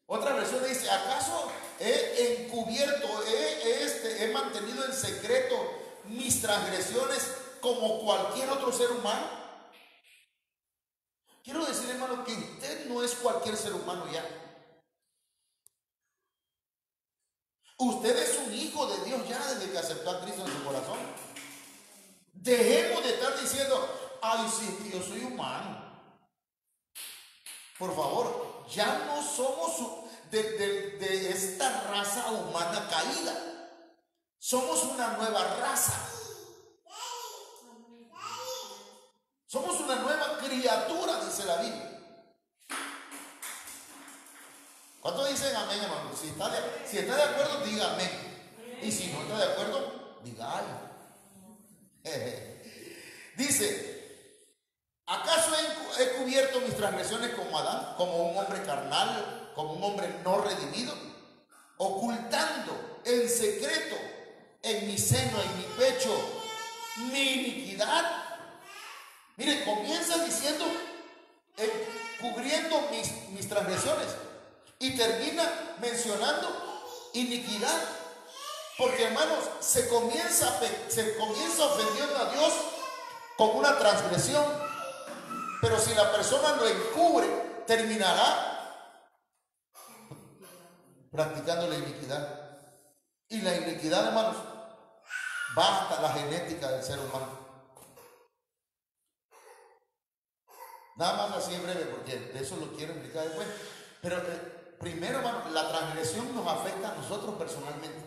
Otra versión dice: ¿acaso he encubierto, he mantenido en secreto mis transgresiones como cualquier otro ser humano? Quiero decir, hermano, que usted no es cualquier ser humano ya. Usted es un hijo de Dios ya desde que aceptó a Cristo en su corazón. Dejemos de estar diciendo: ay, sí, que yo soy humano. Por favor, ya no somos de esta raza humana caída. Somos una nueva raza. Somos una nueva criatura, dice la Biblia. ¿Cuántos dicen amén, hermano? Si está de acuerdo, diga amén. Y si no está de acuerdo, diga ay. Dice: ¿acaso cubierto mis transgresiones como Adán, como un hombre carnal, como un hombre no redimido, ocultando en secreto en mi seno, en mi pecho, mi iniquidad? Mire, comienza diciendo cubriendo mis transgresiones y termina mencionando iniquidad, porque hermanos, se comienza ofendiendo a Dios con una transgresión, pero si la persona lo encubre, terminará practicando la iniquidad. Y la iniquidad, hermanos, va hasta la genética del ser humano. Nada más así en breve, porque de eso lo quiero explicar después. Pero primero, hermano, la transgresión nos afecta a nosotros personalmente.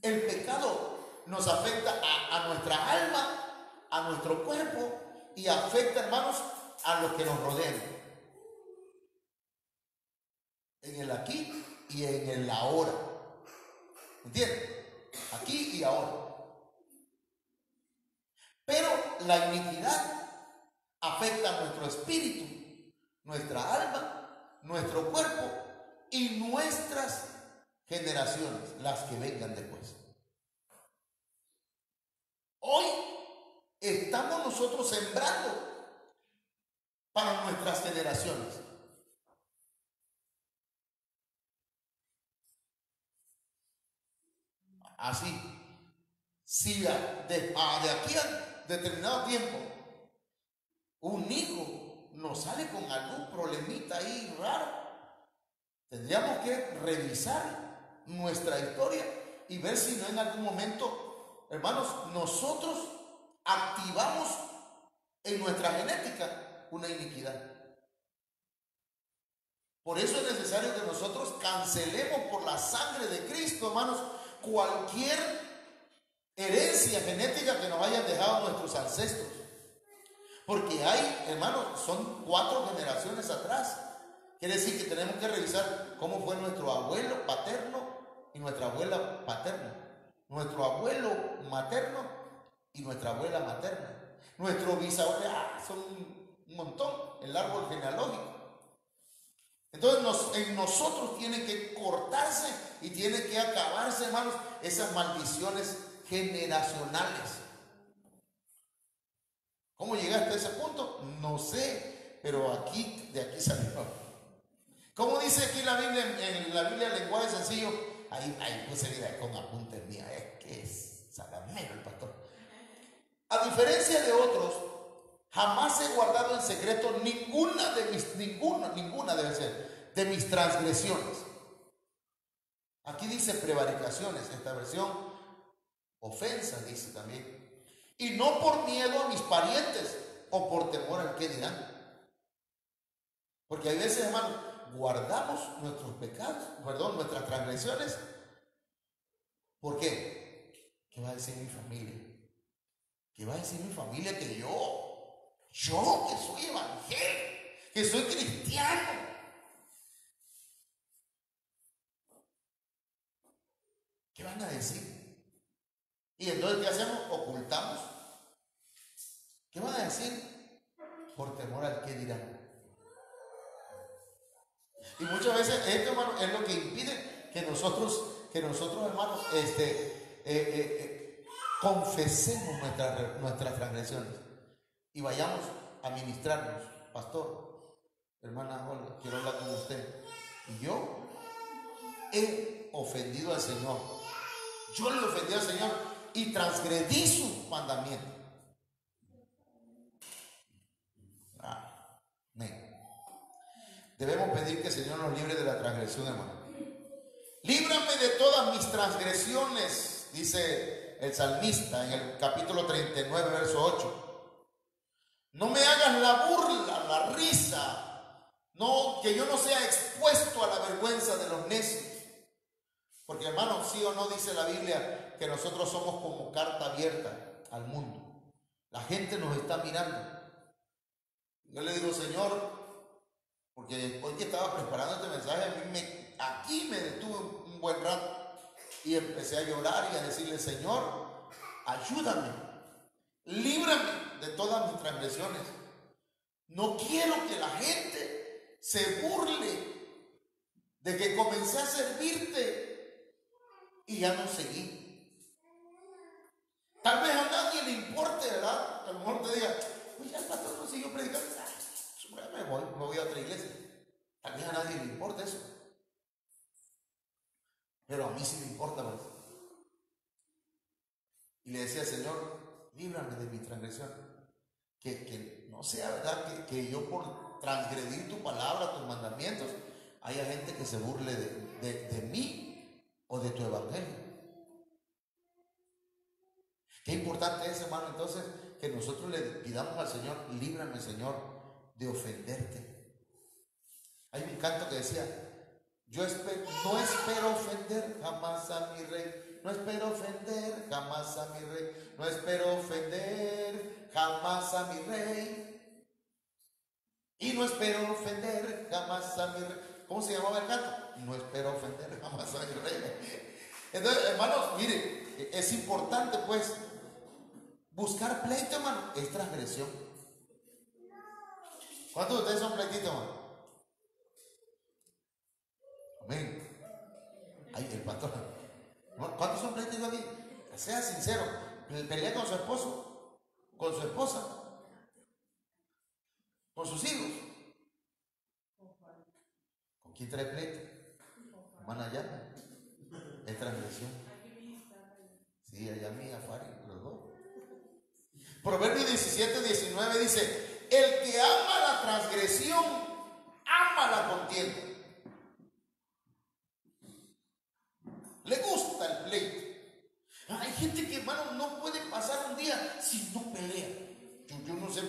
El pecado nos afecta a nuestra alma, a nuestro cuerpo, y afecta, hermanos, a los que nos rodean. En el aquí y en el ahora. ¿Entienden? Aquí y ahora. Pero la iniquidad afecta a nuestro espíritu, nuestra alma, nuestro cuerpo y nuestras generaciones, las que vengan después. Hoy estamos nosotros sembrando para nuestras generaciones. Así, si de aquí a determinado tiempo un hijo nos sale con algún problemita ahí raro, tendríamos que revisar nuestra historia y ver si no en algún momento, hermanos, nosotros activamos en nuestra genética una iniquidad. Por eso es necesario que nosotros cancelemos por la sangre de Cristo, hermanos, cualquier herencia genética que nos hayan dejado nuestros ancestros. Porque hay, hermanos, son 4 generaciones atrás. Quiere decir que tenemos que revisar cómo fue nuestro abuelo paterno y nuestra abuela paterna, nuestro abuelo materno y nuestra abuela materna, nuestro bisabuelo, son un montón, el árbol genealógico. Entonces en nosotros tiene que cortarse y tiene que acabarse, hermanos, esas maldiciones generacionales. ¿Cómo llegaste a ese punto? No sé, pero de aquí salió. ¿Cómo dice aquí la Biblia, en la Biblia lenguaje sencillo? Ahí puse vida con apuntes mías, es que es salamero el pastor. A diferencia de otros, jamás he guardado en secreto ninguna debe ser, de mis transgresiones. Aquí dice prevaricaciones, esta versión, ofensas dice también. Y no por miedo a mis parientes o por temor al que dirán. Porque hay veces, hermano, guardamos nuestros pecados, nuestras transgresiones. ¿Por qué? ¿Qué va a decir mi familia? ¿Qué va a decir mi familia que yo que soy evangélico, que soy cristiano? ¿Qué van a decir? Y entonces, ¿qué hacemos? Ocultamos. ¿Qué van a decir? Por temor al que dirán. Y muchas veces esto, hermano, es lo que impide que nosotros hermanos, confesemos nuestras transgresiones y vayamos a ministrarnos. Pastor, hermana Olga, quiero hablar con usted. Yo he ofendido al Señor. Yo le ofendí al Señor y transgredí su mandamiento. Amén. Debemos pedir que el Señor nos libre de la transgresión, hermano. Líbrame de todas mis transgresiones, dice el salmista en el capítulo 39, verso 8. No me hagas la burla, la risa, no, que yo no sea expuesto a la vergüenza de los necios. Porque, hermano, sí o no dice la Biblia que nosotros somos como carta abierta al mundo. La gente nos está mirando. Yo le digo, Señor, porque hoy que estaba preparando este mensaje, aquí me detuve un buen rato y empecé a llorar y a decirle, Señor, ayúdame, líbrame de todas mis transgresiones. No quiero que la gente se burle de que comencé a servirte y ya no seguí. Tal vez a nadie le importe, ¿verdad? A lo mejor te diga, pues ya el pastor no siguió predicando, me voy a otra iglesia. Tal vez a nadie le importa eso, pero a mí sí me importa, ¿verdad? Y le decía, Señor, líbrame de mi transgresión. Que no sea verdad que yo por transgredir tu palabra, tus mandamientos, haya gente que se burle de mí o de tu evangelio. Qué importante es, hermano, entonces, que nosotros le pidamos al Señor, líbrame, Señor, de ofenderte. Hay un canto que decía, no espero ofender jamás a mi rey, no espero ofender jamás a mi rey, no espero ofender jamás a mi rey, y no espero ofender jamás a mi rey. ¿Cómo se llamaba el canto? No espero ofender jamás a mi rey. Entonces, hermanos, mire, es importante pues buscar pleito, hermano, es transgresión. ¿Cuántos de ustedes son pleititos, hermano? Amén. Ay, el pastor. ¿Cuántos son pleititos aquí? Sea sincero. Pelea con su esposo, con su esposa, con sus hijos. ¿Con quién trae pleito? Van allá. Es transgresión. Sí, allá mía, Fari, los dos. Proverbios 17:19 dice: el que ama la transgresión, ama la contienda. Le gusta el pleito. Hay gente que, hermano, no puede pasar un día sin no pelea. Yo no sé,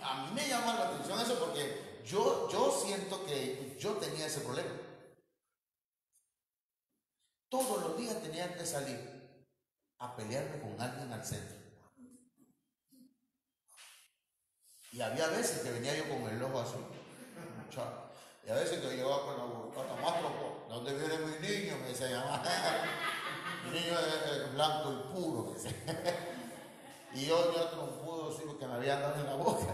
a mí me llama la atención eso porque yo siento que yo tenía ese problema. Todos los días tenía que salir a pelearme con alguien al centro. Y había veces que venía yo con el ojo así, y a veces que llegaba con la boca más tronco. ¿Dónde viene mi niño? Me se llama. Mi niño es blanco y puro. Y yo trompudo así porque me habían dado en la boca.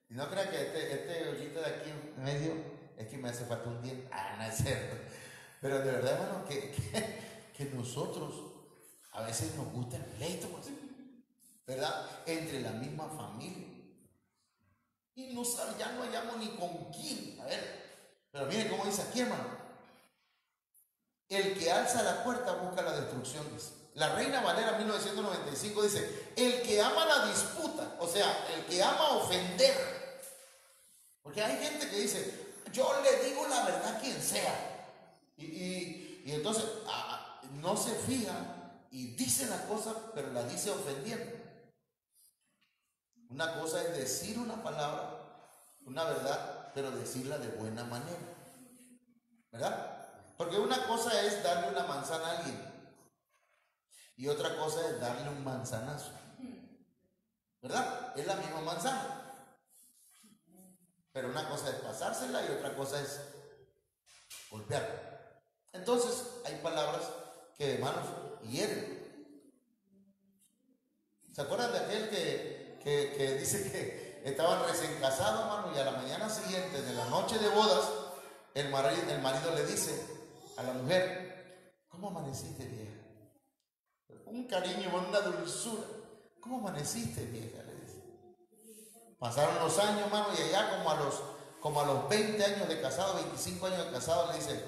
Y no crean que este hoyito de aquí en medio es que me hace falta un diente. No es cierto. Pero de verdad, hermano, que nosotros a veces nos gusta el pleito, pues, ¿verdad? Entre la misma familia. Y ya no hallamos ni con quién. A ver, pero miren cómo dice aquí, hermano. El que alza la puerta busca la destrucción, dice. La Reina Valera 1995 dice: el que ama la disputa, o sea, el que ama ofender. Porque hay gente que dice: yo le digo la verdad a quien sea. Y entonces no se fija y dice la cosa, pero la dice ofendiendo. Una cosa es decir una palabra, una verdad, pero decirla de buena manera, ¿verdad? Porque una cosa es darle una manzana a alguien y otra cosa es darle un manzanazo, ¿verdad? Es la misma manzana, pero una cosa es pasársela y otra cosa es golpearla. Entonces hay palabras que, hermanos, hieren. ¿Se acuerdan de aquel que dice que estaban recién casados, hermano, y a la mañana siguiente de la noche de bodas el marido le dice a la mujer: ¿cómo amaneciste, vieja? Un cariño, una dulzura. ¿Cómo amaneciste, vieja? Le dice. Pasaron los años, hermano, y allá como a los 20 años de casado, 25 años de casado, le dice: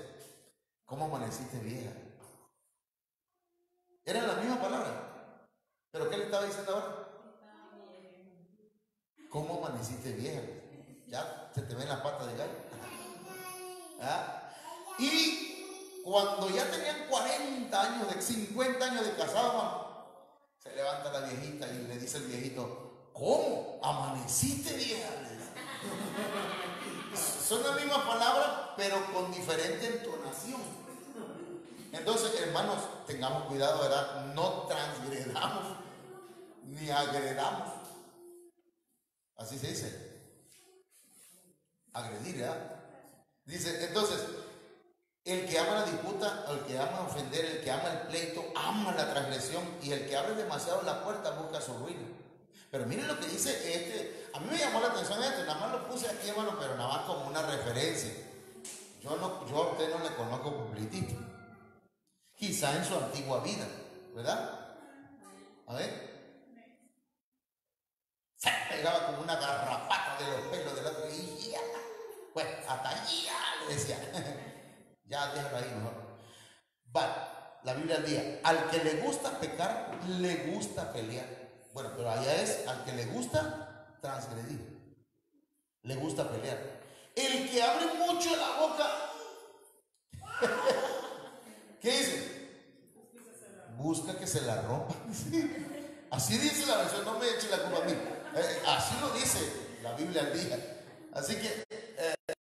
¿cómo amaneciste, vieja? Era la misma palabra, pero ¿qué le estaba diciendo ahora? ¿Cómo amaneciste, vieja? Ya se te ven las patas de gallo. ¿Ah? Y cuando ya tenían 40 años, 50 años de casado, hermano, se levanta la viejita y le dice el viejito: ¿cómo amaneciste, vieja? Son las mismas palabras, pero con diferente entonación. Entonces, hermanos, tengamos cuidado, ¿verdad? No transgredamos ni agredamos. Así se dice. Agredir, ¿verdad? Dice, entonces, el que ama la disputa, el que ama ofender, el que ama el pleito, ama la transgresión, y el que abre demasiado la puerta busca su ruina. Pero miren lo que dice a mí me llamó la atención nada más lo puse aquí, hermano, pero nada más como una referencia. Yo a usted no le conozco publicito. Quizá en su antigua vida, ¿verdad? A ver. Se pegaba como una garrapata de los pelos del otro y ya, pues hasta ya le decía. Ya déjalo ahí mejor. Vale, la Biblia dice, al que le gusta pecar, le gusta pelear. Bueno, pero allá es al que le gusta transgredir, le gusta pelear. El que abre mucho la boca, ¿qué dice? Busca que se la rompa. Así dice la versión, no me eche la culpa a mí. Así lo dice la Biblia al día. Así que,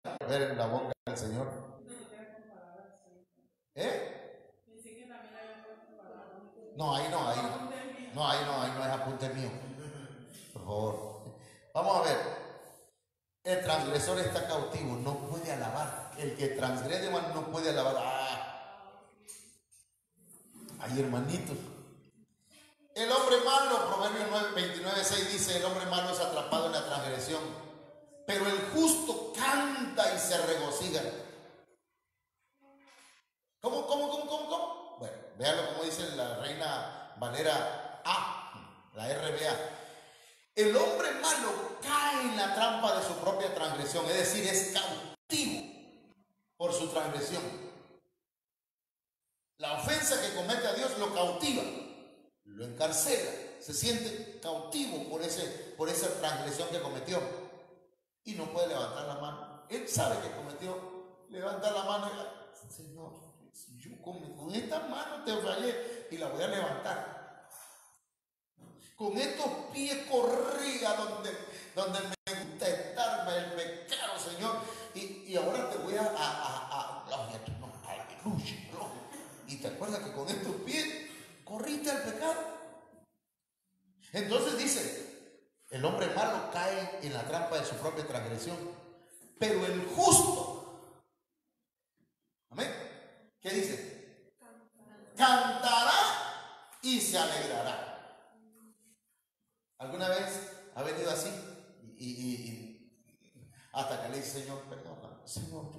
a ver la boca del Señor. No, ahí no es apunte mío. Por favor. Vamos a ver. El transgresor está cautivo, no puede alabar. El que transgrede no puede alabar. Ay, hermanitos. El hombre malo, Proverbios 29:6 dice, el hombre malo es atrapado en la transgresión, pero el justo canta y se regocija. ¿Cómo? Bueno, véanlo como dice la Reina Valera la RBA. El hombre malo cae en la trampa de su propia transgresión, es decir, es cautivo por su transgresión. La ofensa que comete a Dios lo cautiva, lo encarcela, se siente cautivo por esa transgresión que cometió y no puede levantar la mano. Él sabe que cometió, levanta la mano y Señor, yo con esta mano te fallé y la voy a levantar. Con estos pies corrí a donde me gusta estarme el pecado, Señor, y ahora te voy aleluya. Y te acuerdas que con estos pies corriste al pecado. Entonces dice, el hombre malo cae en la trampa de su propia transgresión, pero el justo, amén, ¿qué dice? Cantará y se alegrará. ¿Alguna vez ha venido así? Y hasta que le dice, Señor, perdona, Señor,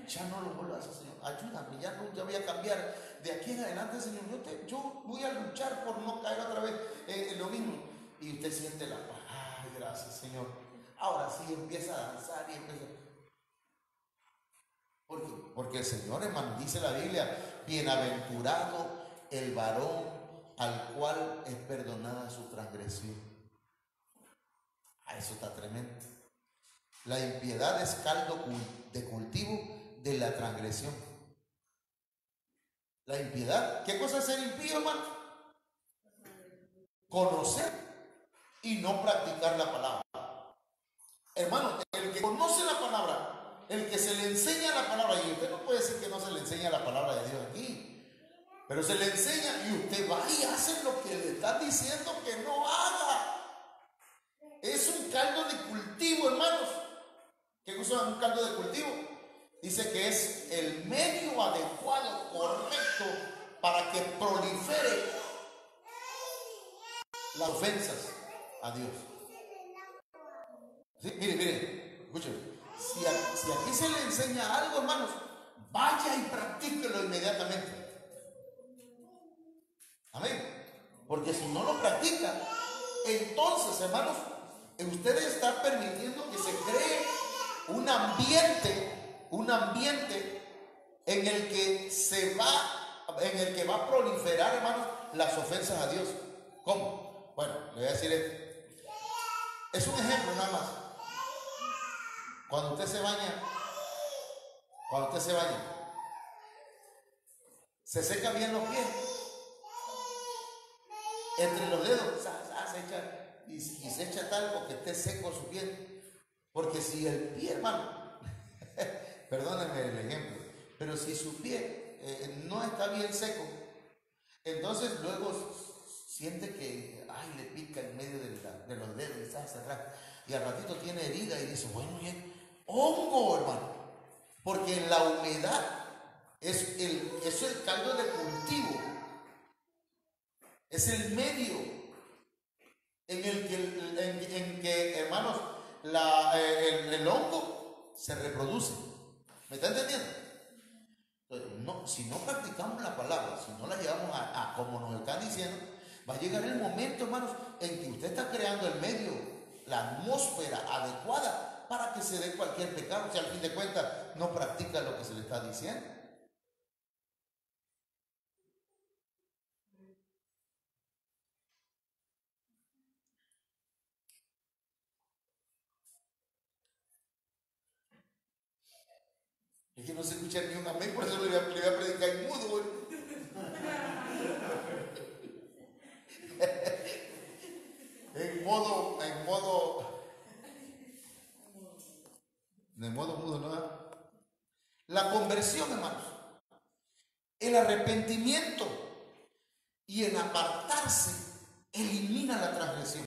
ya no lo vuelvas a hacer, Señor, ayúdame, ya voy a cambiar de aquí en adelante, Señor, yo voy a luchar por no caer otra vez en lo mismo. Y usted siente la paz, ay, gracias, Señor. Ahora sí empieza a danzar y empieza. ¿Por qué? Porque el Señor, hermano, dice la Biblia, bienaventurado el varón al cual es perdonada su transgresión. Eso está tremendo. La impiedad es caldo de cultivo de la transgresión. La impiedad, ¿qué cosa es ser impío, hermano? Conocer y no practicar la palabra. Hermano, el que conoce la palabra, el que se le enseña la palabra, y usted no puede decir que no se le enseña la palabra de Dios aquí, pero se le enseña y usted va y hace lo que le está diciendo que no haga. Es un caldo de cultivo, hermanos. ¿Qué cosa es un caldo de cultivo? Dice que es el medio adecuado, correcto, para que prolifere las ofensas a Dios. ¿Sí? Mire, escuchen. Si aquí se le enseña algo, hermanos, vaya y practíquelo inmediatamente. Amén. Porque si no lo practica, entonces, hermanos, usted está permitiendo que se cree un ambiente en el que va a proliferar, hermanos, las ofensas a Dios. ¿Cómo? Bueno, le voy a decir esto. Es un ejemplo nada más. Cuando usted se baña, se seca bien los pies. Entre los dedos, se echa, y se echa talco que esté seco su piel. Porque si el pie, hermano, perdónenme el ejemplo, pero si su pie no está bien seco, entonces luego siente que le pica en medio de los dedos y está cerrado. Y al ratito tiene herida y dice, bueno, bien, hongo, hermano. Porque en la humedad es el caldo de cultivo. Es el medio en que, hermanos, el hongo se reproduce. ¿Me está entendiendo? Entonces, no, si no practicamos la palabra, si no la llevamos a como nos están diciendo, va a llegar el momento, hermanos, en que usted está creando el medio, la atmósfera adecuada para que se dé cualquier pecado, si al fin de cuentas no practica lo que se le está diciendo. Es que no se escucha ni un amén, por eso le voy a predicar en mudo, güey. En modo mudo, ¿no? La conversión, hermanos, el arrepentimiento y el apartarse elimina la transgresión.